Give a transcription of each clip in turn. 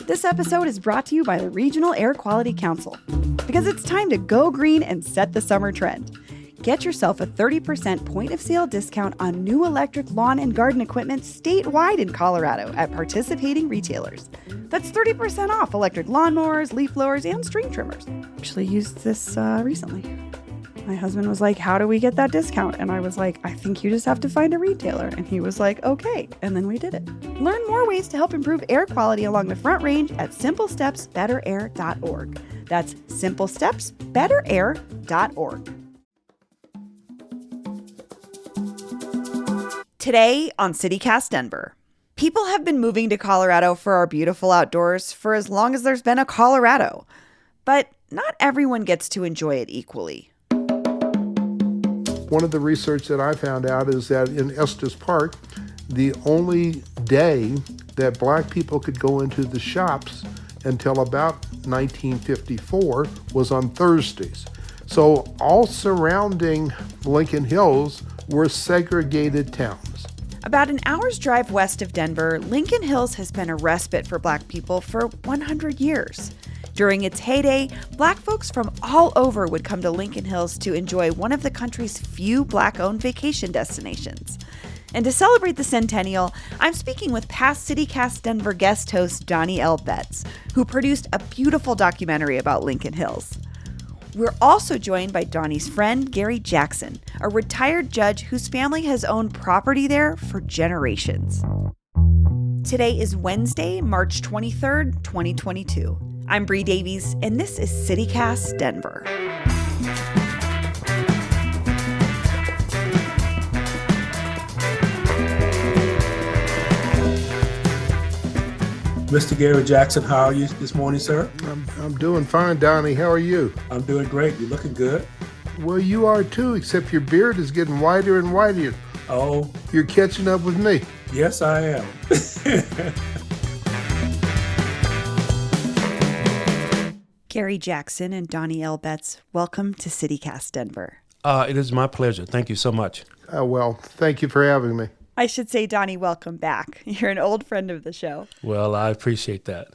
This episode is brought to you by the Regional Air Quality Council, because it's time to go green and set the summer trend. Get yourself a 30% point-of-sale discount on new electric lawn and garden equipment statewide in Colorado at participating retailers. That's 30% off electric lawnmowers, leaf blowers, and string trimmers. Actually used this recently. My husband was like, how do we get that discount? And I was like, I think you just have to find a retailer. And he was like, okay. And then we did it. Learn more ways to help improve air quality along the Front Range at simplestepsbetterair.org. That's simplestepsbetterair.org. Today on CityCast Denver. People have been moving to Colorado for our beautiful outdoors for as long as there's been a Colorado. But not everyone gets to enjoy it equally. One of the research that I found out is that in Estes Park, the only day that black people could go into the shops until about 1954 was on Thursdays. So all surrounding Lincoln Hills were segregated towns. About an hour's drive west of Denver, Lincoln Hills has been a respite for black people for 100 years. During its heyday, black folks from all over would come to Lincoln Hills to enjoy one of the country's few black-owned vacation destinations. And to celebrate the centennial, I'm speaking with past CityCast Denver guest host Donnie L. Betts, who produced a beautiful documentary about Lincoln Hills. We're also joined by Donnie's friend, Gary Jackson, a retired judge whose family has owned property there for generations. Today is Wednesday, March 23rd, 2022. I'm Bree Davies, and this is CityCast Denver. Mr. Gary Jackson, how are you this morning, sir? I'm doing fine, Donnie. How are you? I'm doing great. You're looking good. Well, you are too, except your beard is getting whiter and whiter. Oh. You're catching up with me. Yes, I am. Gary Jackson and Donnie L. Betts, welcome to CityCast Denver. It is my pleasure. Thank you so much. Well, thank you for having me. I should say, Donnie, welcome back. You're an old friend of the show. Well, I appreciate that.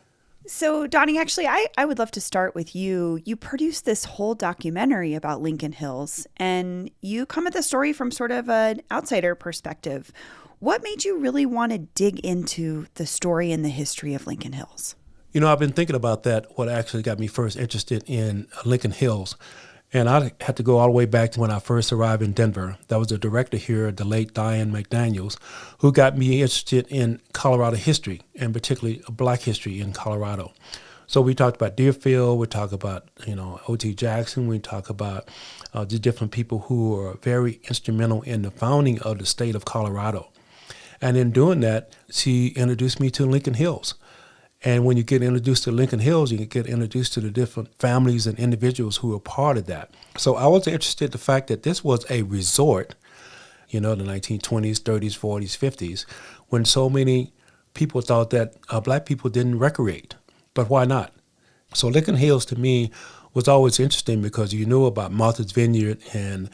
So, Donnie, actually, I would love to start with you. You produced this whole documentary about Lincoln Hills, and you come at the story from sort of an outsider perspective. What made you really want to dig into the story and the history of Lincoln Hills? You know, I've been thinking about that, what actually got me first interested in Lincoln Hills. And I had to go all the way back to when I first arrived in Denver. That was the director here, the late Diane McDaniels, who got me interested in Colorado history, and particularly black history in Colorado. So we talked about Deerfield, we talked about, O.T. Jackson, we talk about the different people who were very instrumental in the founding of the state of Colorado. And in doing that, she introduced me to Lincoln Hills. And when you get introduced to Lincoln Hills, you get introduced to the different families and individuals who are part of that. So I was interested in the fact that this was a resort, the 1920s, 30s, 40s, 50s, when so many people thought that black people didn't recreate. But why not? So Lincoln Hills, to me, was always interesting because you knew about Martha's Vineyard and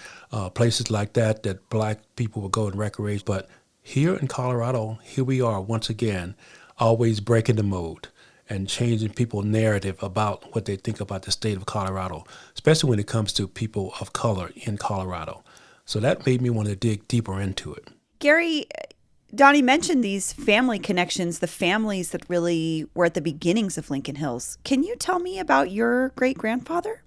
places like that black people would go and recreate. But here in Colorado, here we are once again, always breaking the mold and changing people's narrative about what they think about the state of Colorado, especially when it comes to people of color in Colorado. So that made me want to dig deeper into it. Gary, Donnie mentioned these family connections, the families that really were at the beginnings of Lincoln Hills. Can you tell me about your great-grandfather?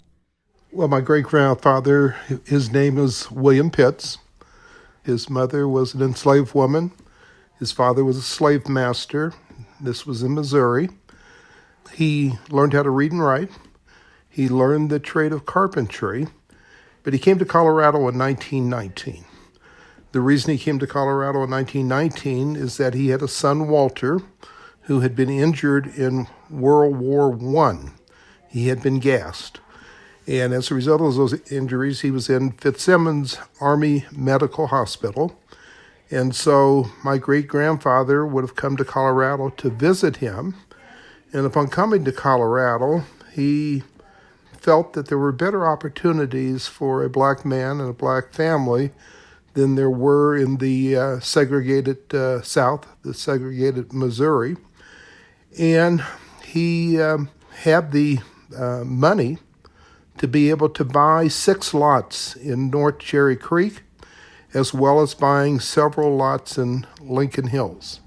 Well, my great-grandfather, his name was William Pitts. His mother was an enslaved woman. His father was a slave master. This was in Missouri. He learned how to read and write. He learned the trade of carpentry, but he came to Colorado in 1919. The reason he came to Colorado in 1919 is that he had a son, Walter, who had been injured in World War I. He had been gassed. And as a result of those injuries, he was in Fitzsimmons Army Medical Hospital. And so my great-grandfather would have come to Colorado to visit him. And upon coming to Colorado, he felt that there were better opportunities for a black man and a black family than there were in the segregated South, the segregated Missouri. And he had the money to be able to buy 6 lots in North Cherry Creek, as well as buying several lots in Lincoln Hills.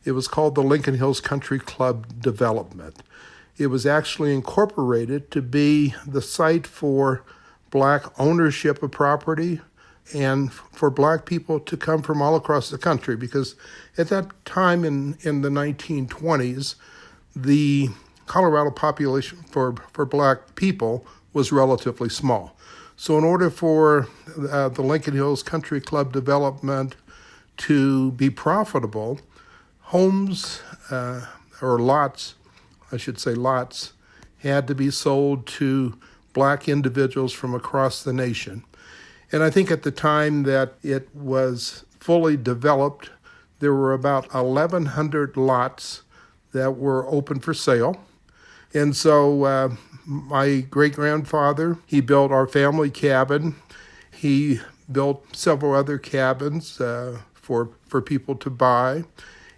It was called the Lincoln Hills Country Club Development. It was actually incorporated to be the site for Black ownership of property and for Black people to come from all across the country, because at that time in the 1920s, the Colorado population for Black people was relatively small. So in order for the Lincoln Hills Country Club development to be profitable, homes or lots, I should say lots, had to be sold to Black individuals from across the nation. And I think at the time that it was fully developed, there were about 1,100 lots that were open for sale. And so my great-grandfather, he built our family cabin. He built several other cabins for people to buy.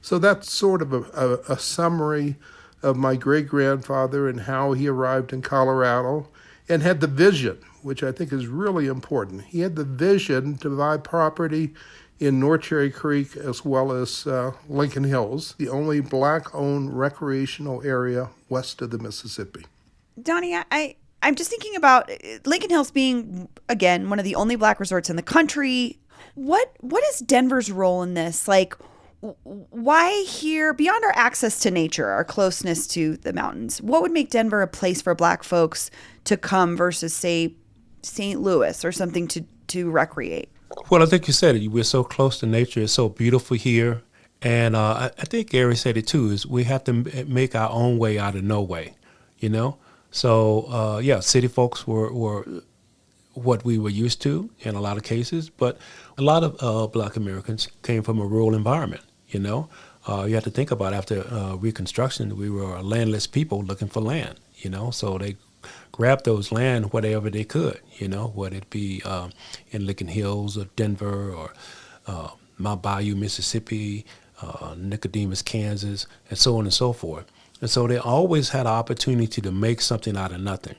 So that's sort of a summary of my great-grandfather and how he arrived in Colorado and had the vision, which I think is really important. He had the vision to buy property in North Cherry Creek as well as Lincoln Hills, the only Black-owned recreational area west of the Mississippi. Donnie, I'm just thinking about Lincoln Hills being, again, one of the only Black resorts in the country. What is Denver's role in this? Like, why here, beyond our access to nature, our closeness to the mountains, what would make Denver a place for Black folks to come versus, say, St. Louis or something to recreate? Well, I think you said it. We're so close to nature. It's so beautiful here. And I think Gary said it too, is we have to make our own way out of no way, you know? So, city folks were what we were used to in a lot of cases, but a lot of Black Americans came from a rural environment, you know? You have to think about after Reconstruction, we were a landless people looking for land, you know? So they grabbed those land whatever they could, you know, whether it be in Lincoln Hills or Denver or Mount Bayou, Mississippi, Nicodemus, Kansas, and so on and so forth. And so they always had an opportunity to make something out of nothing.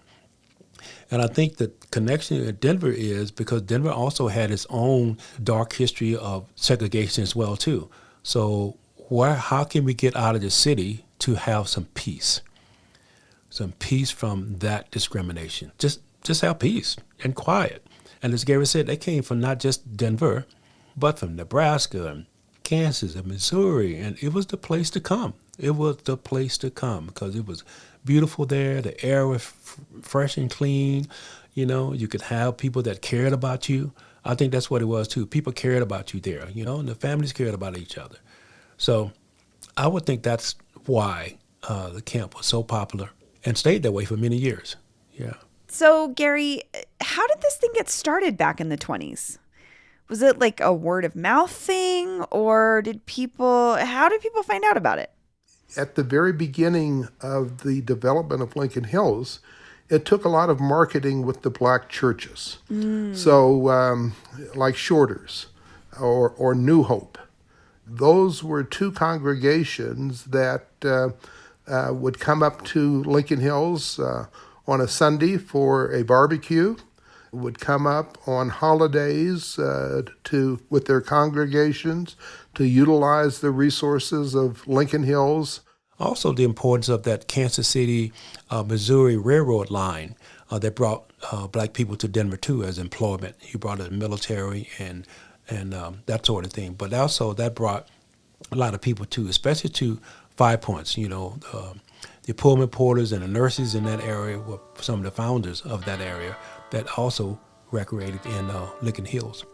And I think the connection at Denver is because Denver also had its own dark history of segregation as well, too. So how can we get out of the city to have some peace? Some peace from that discrimination. Just have peace and quiet. And as Gary said, they came from not just Denver, but from Nebraska and Kansas and Missouri, and it was the place to come. It was the place to come because it was beautiful there. The air was fresh and clean. You know, you could have people that cared about you. I think that's what it was, too. People cared about you there, you know, and the families cared about each other. So I would think that's why the camp was so popular and stayed that way for many years. Yeah. So, Gary, how did this thing get started back in the 20s? Was it like a word of mouth thing, or how did people find out about it? At the very beginning of the development of Lincoln Hills, it took a lot of marketing with the Black churches. So like Shorter's or New Hope. Those were two congregations that would come up to Lincoln Hills on a Sunday for a barbecue, would come up on holidays with their congregations to utilize the resources of Lincoln Hills. Also, the importance of that Kansas City, Missouri railroad line that brought Black people to Denver too as employment. He brought the military and that sort of thing. But also that brought a lot of people too, especially to Five Points. You know, the Pullman porters and the nurses in that area were some of the founders of that area that also recreated in Lincoln Hills.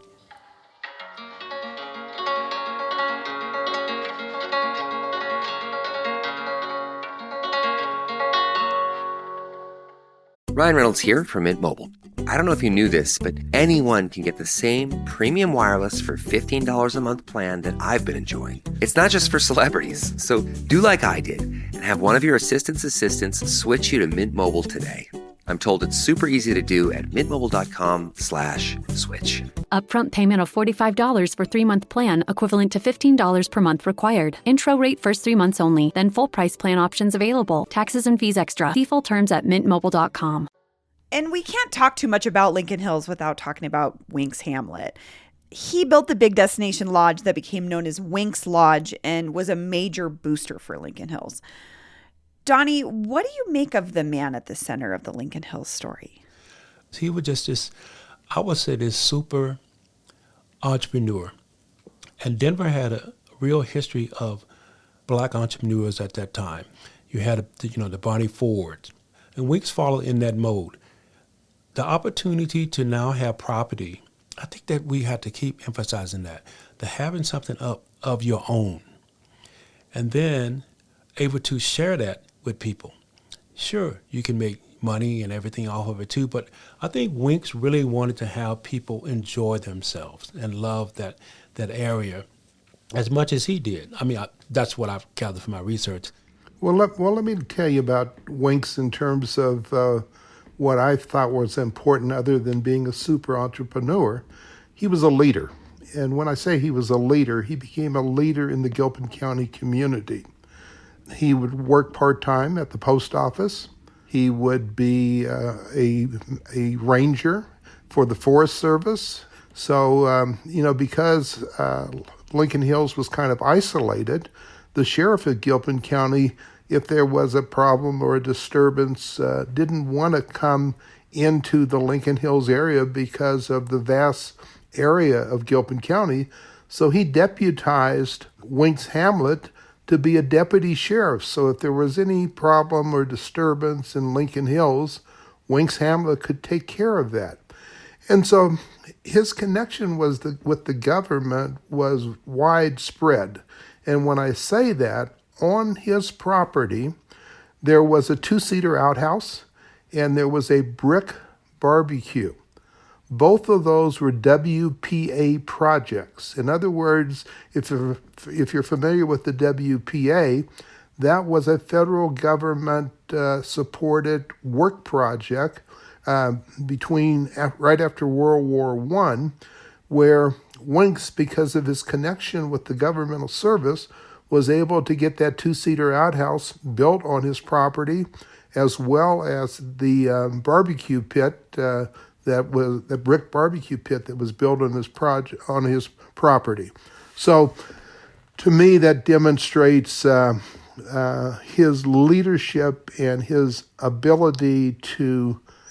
Ryan Reynolds here from Mint Mobile. I don't know if you knew this, but anyone can get the same premium wireless for $15 a month plan that I've been enjoying. It's not just for celebrities. So do like I did and have one of your assistant's assistants switch you to Mint Mobile today. I'm told it's super easy to do at mintmobile.com/switch. Upfront payment of $45 for 3-month plan, equivalent to $15 per month required. Intro rate first 3 months only, then full price plan options available. Taxes and fees extra. See full terms at mintmobile.com. And we can't talk too much about Lincoln Hills without talking about Winks Hamlet. He built the big destination lodge that became known as Winks Lodge and was a major booster for Lincoln Hills. Donnie, what do you make of the man at the center of the Lincoln Hills story? He was just this, I would say, this super entrepreneur. And Denver had a real history of black entrepreneurs at that time. You had, the Barney Fords, and Winks followed in that mode. The opportunity to now have property, I think that we have to keep emphasizing that having something of your own, and then able to share that with people. Sure, you can make money and everything off of it too, but I think Winks really wanted to have people enjoy themselves and love that area as much as he did. I mean, that's what I've gathered from my research. Well, let me tell you about Winks in terms of what I thought was important other than being a super entrepreneur. He was a leader. And when I say he was a leader, he became a leader in the Gilpin County community. He would work part-time at the post office. He would be a ranger for the Forest Service. So, because Lincoln Hills was kind of isolated, the sheriff of Gilpin County, if there was a problem or a disturbance, didn't want to come into the Lincoln Hills area because of the vast area of Gilpin County. So he deputized Winks Hamlet to be a deputy sheriff. So if there was any problem or disturbance in Lincoln Hills, Winks Hamlet could take care of that. And so his connection with the government was widespread. And when I say that, on his property, there was a 2-seater outhouse and there was a brick barbecue. Both of those were WPA projects. In other words, if you're familiar with the WPA, that was a federal government supported work project right after World War I, where Winks, because of his connection with the governmental service, was able to get that 2-seater outhouse built on his property, as well as the barbecue pit that was the brick barbecue pit that was built on his property. So, to me, that demonstrates his leadership and his ability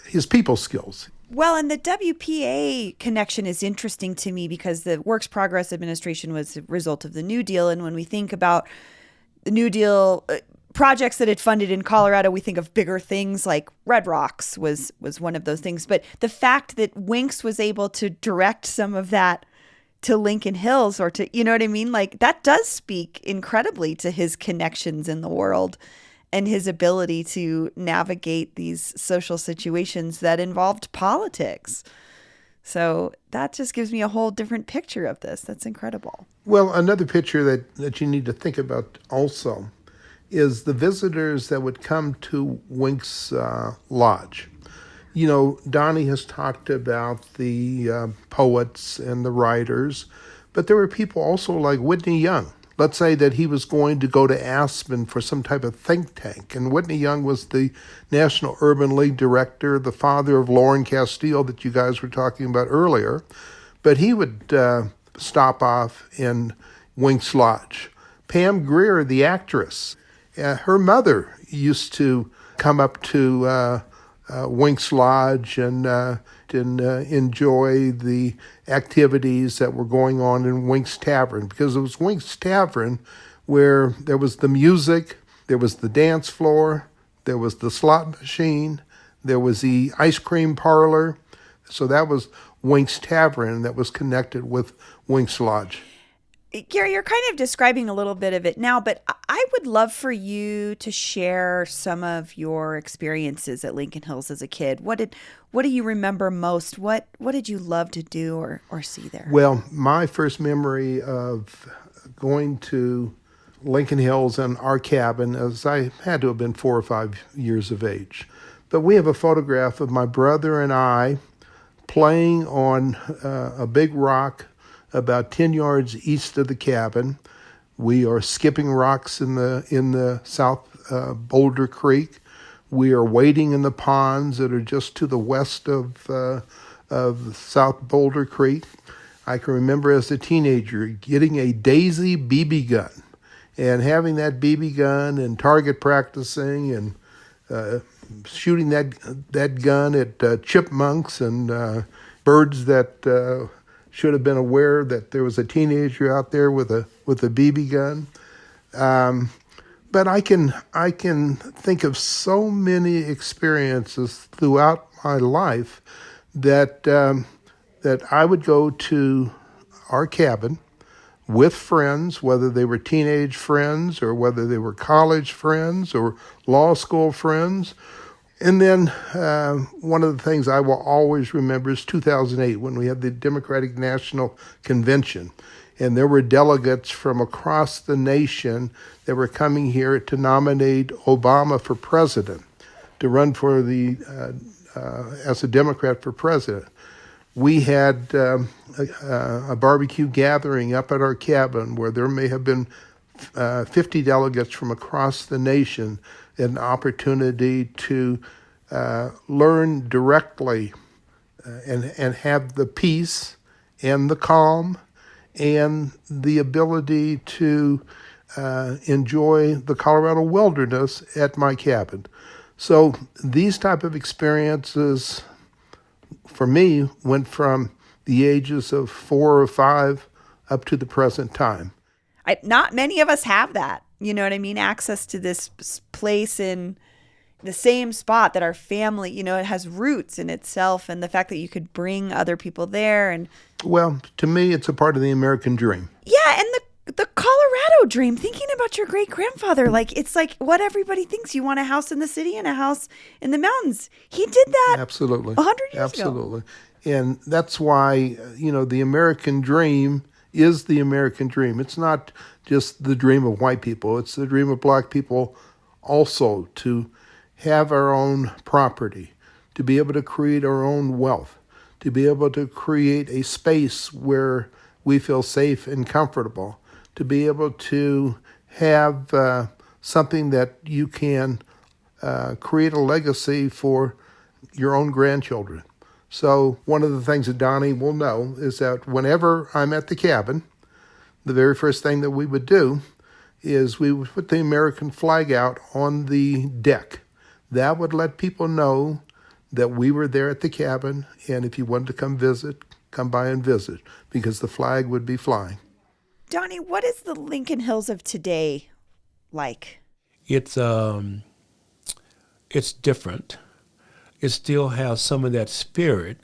his people skills. Well, and the WPA connection is interesting to me because the Works Progress Administration was a result of the New Deal. And when we think about the New Deal projects that it funded in Colorado, we think of bigger things like Red Rocks was one of those things. But the fact that Winks was able to direct some of that to Lincoln Hills or to, you know what I mean? Like that does speak incredibly to his connections in the world and his ability to navigate these social situations that involved politics. So that just gives me a whole different picture of this. That's incredible. Well, another picture that you need to think about also is the visitors that would come to Winks Lodge. You know, Donnie has talked about the poets and the writers, but there were people also like Whitney Young. Let's say that he was going to go to Aspen for some type of think tank. And Whitney Young was the National Urban League director, the father of Lauren Castile that you guys were talking about earlier. But he would stop off in Winks Lodge. Pam Grier, the actress, her mother used to come up to Winks Lodge and enjoy the activities that were going on in Winks Tavern, because it was Winks Tavern where there was the music, there was the dance floor, there was the slot machine, there was the ice cream parlor. So that was Winks Tavern that was connected with Winks Lodge. Gary, you're kind of describing a little bit of it now, but I would love for you to share some of your experiences at Lincoln Hills as a kid. What do you remember most? What did you love to do or see there? Well, my first memory of going to Lincoln Hills and our cabin, as I had to have been 4 or 5 years of age. But we have a photograph of my brother and I playing on a big rock about 10 yards east of the cabin. We are skipping rocks in the South Boulder Creek. We are wading in the ponds that are just to the west of South Boulder Creek. I can remember as a teenager getting a Daisy BB gun and having that BB gun and target practicing and shooting that gun at chipmunks and birds that should have been aware that there was a teenager out there with a BB gun. But I can think of so many experiences throughout my life that I would go to our cabin with friends, whether they were teenage friends or whether they were college friends or law school friends. And then one of the things I will always remember is 2008 when we had the Democratic National Convention. And there were delegates from across the nation that were coming here to nominate Obama for president, to run for as a Democrat for president. We had a barbecue gathering up at our cabin where there may have been 50 delegates from across the nation, an opportunity to learn directly and have the peace and the calm and the ability to enjoy the Colorado wilderness at my cabin. So these type of experiences for me went from the ages of 4 or 5 up to the present time. Not many of us have that. You know what I mean? Access to this place in the same spot that our family, it has roots in itself, and the fact that you could bring other people there. And well, to me, it's a part of the American dream. Yeah, and the Colorado dream, thinking about your great-grandfather, it's like what everybody thinks. You want a house in the city and a house in the mountains. He did that Absolutely. 100 years ago. Absolutely. And that's why, the American dream is the American dream. It's not just the dream of white people. It's the dream of black people also, to have our own property, to be able to create our own wealth, to be able to create a space where we feel safe and comfortable, to be able to have something that you can create a legacy for your own grandchildren. So one of the things that Donnie will know is that whenever I'm at the cabin, the very first thing that we would do is we would put the American flag out on the deck. That would let people know that we were there at the cabin, and if you wanted to come by and visit, because the flag would be flying. Donnie, what is the Lincoln Hills of today like? It's different. It still has some of that spirit,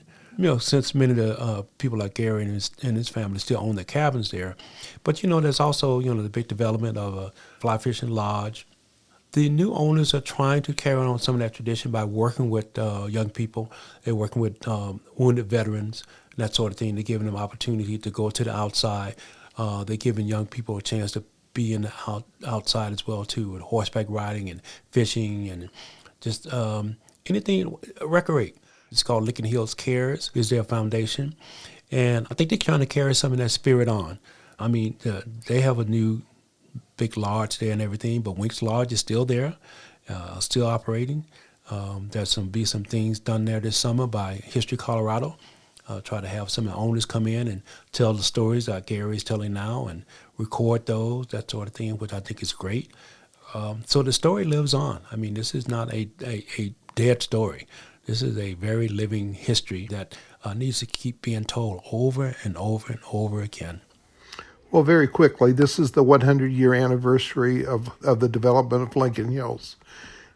since many of the people like Gary and his family still own the cabins there. But, there's also, the big development of a fly fishing lodge. The new owners are trying to carry on some of that tradition by working with young people. They're working with wounded veterans, and that sort of thing. They're giving them opportunity to go to the outside. They're giving young people a chance to be in the outside as well, too, with horseback riding and fishing and just anything, recreate. It's called Lincoln Hills Cares, is their foundation. And I think they're trying to carry some of that spirit on. I mean, they have a new big lodge there and everything, but Wink's Lodge is still there, still operating. There's be some things done there this summer by History Colorado. Try to have some of the owners come in and tell the stories that Gary's telling now and record those, that sort of thing, which I think is great. So the story lives on. I mean, this is not a dead story. This is a very living history that needs to keep being told over and over and over again. Well, very quickly, this is the 100-year anniversary of the development of Lincoln Hills.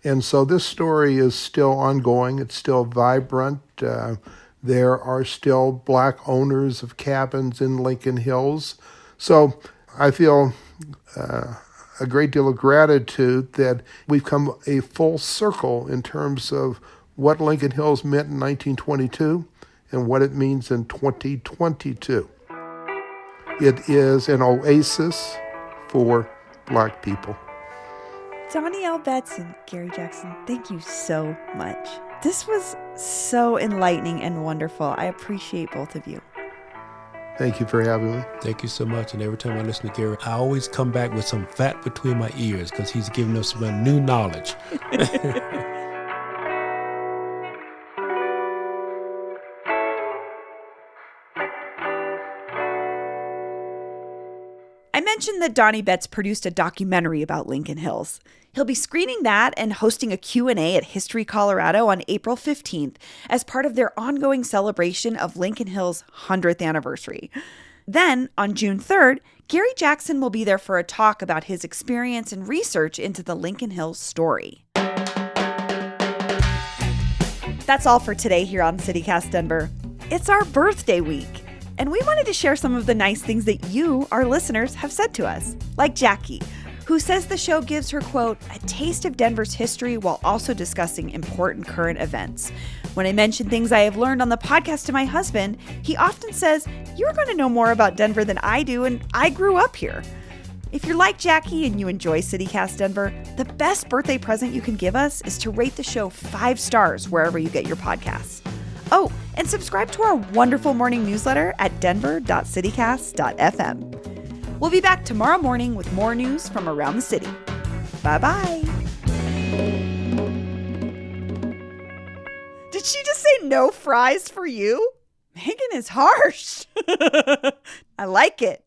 And so this story is still ongoing. It's still vibrant. There are still black owners of cabins in Lincoln Hills. So I feel a great deal of gratitude that we've come a full circle in terms of what Lincoln Hills meant in 1922 and what it means in 2022. It is an oasis for black people. Donnie L. Betts and Gary Jackson, thank you so much. This was so enlightening and wonderful. I appreciate both of you. Thank you for having me. Thank you so much. And every time I listen to Gary, I always come back with some fat between my ears because he's giving us some new knowledge. I mentioned that Donnie Betts produced a documentary about Lincoln Hills. He'll be screening that and hosting a Q&A at History Colorado on April 15th as part of their ongoing celebration of Lincoln Hills' 100th anniversary. Then, on June 3rd, Gary Jackson will be there for a talk about his experience and research into the Lincoln Hills story. That's all for today here on CityCast Denver. It's our birthday week, and we wanted to share some of the nice things that you, our listeners, have said to us, like Jackie, who says the show gives her, quote, a taste of Denver's history while also discussing important current events. When I mention things I have learned on the podcast to my husband, he often says, you're going to know more about Denver than I do, and I grew up here. If you're like Jackie and you enjoy CityCast Denver, the best birthday present you can give us is to rate the show 5 stars wherever you get your podcasts. Oh, and subscribe to our wonderful morning newsletter at denver.citycast.fm. We'll be back tomorrow morning with more news from around the city. Bye-bye. Did she just say no fries for you? Megan is harsh. I like it.